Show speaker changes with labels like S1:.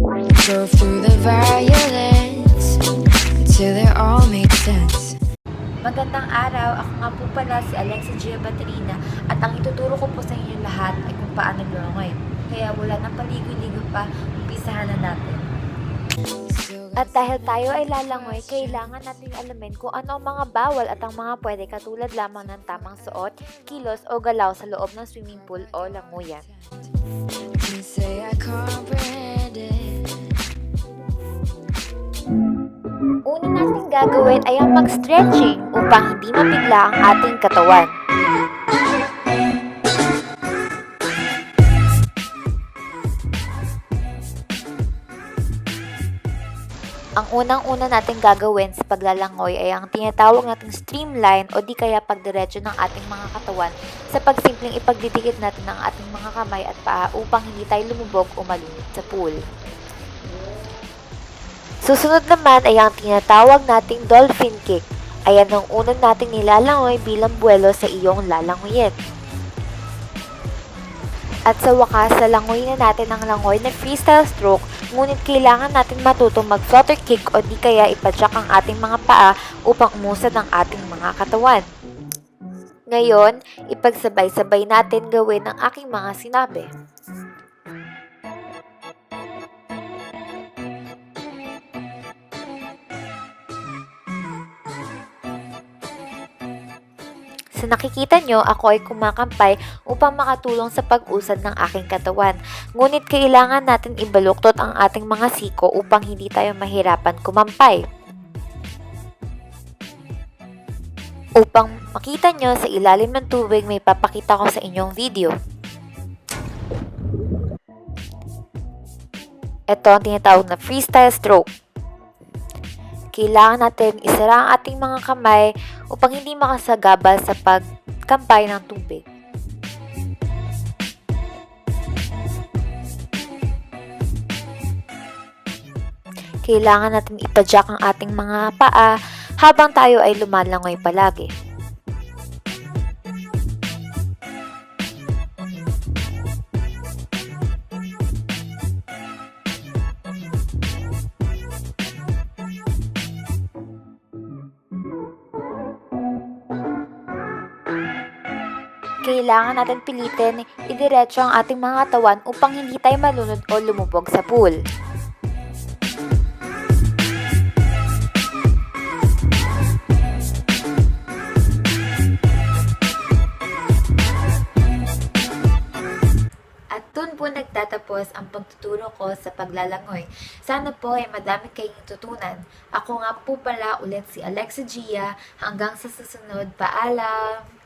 S1: Drove through the violence till it all made sense.
S2: Magandang araw, ako nga po pala si Alexa Gia Baterina at ang ituturo ko po sa inyo lahat ay kung paano lumangoy. Kaya wala nang paligoy-ligoy pa, umpisahan na natin. At dahil tayo ay lalangoy, kailangan natin alamin kung ano ang mga bawal at ang mga pwede katulad lamang ng tamang suot, kilos o galaw sa loob ng swimming pool o languyan.
S1: You say I comprehend it.
S2: Una nating gagawin ay ang mag-stretching upang hindi mabigla ang ating katawan. Ang unang-una nating gagawin sa paglalangoy ay ang tinatawag nating streamline o di kaya pagdiretso ng ating mga katawan sa pagsimpleng ipagdidikit natin ang ating mga kamay at paa upang hindi tayo lumubog o malunod sa pool. Susunod naman ay ang tinatawag nating dolphin kick. Ayan ang unang nating nilalangoy bilang buwelo sa iyong lalangoyin. At sa wakas, lalangoy na natin ang langoy na freestyle stroke, ngunit kailangan natin matutong mag-flutter kick o di kaya ipadyak ang ating mga paa upang umusad ang ating mga katawan. Ngayon, ipagsabay-sabay natin gawin ang aking mga sinabi. Sa nakikita nyo, ako ay kumakampay upang makatulong sa pag-usad ng aking katawan. Ngunit kailangan natin ibaluktot ang ating mga siko upang hindi tayo mahirapan kumampay. Upang makita nyo sa ilalim ng tubig, may papakita ko sa inyong video. Ito ang tinatawag na freestyle stroke. Kailangan natin isara ang ating mga kamay upang hindi makasagabal sa pagkampay ng tubig. Kailangan natin ipadyak ang ating mga paa habang tayo ay lumalangoy palagi. Kailangan natin pilitin idiretso ang ating mga katawan upang hindi tayo malunod o lumubog sa pool. At dun po nagtatapos ang pagtuturo ko sa paglalangoy. Sana po ay madami kayong tutunan. Ako nga po pala ulit si Alexa Gia. Hanggang sa susunod, paalam!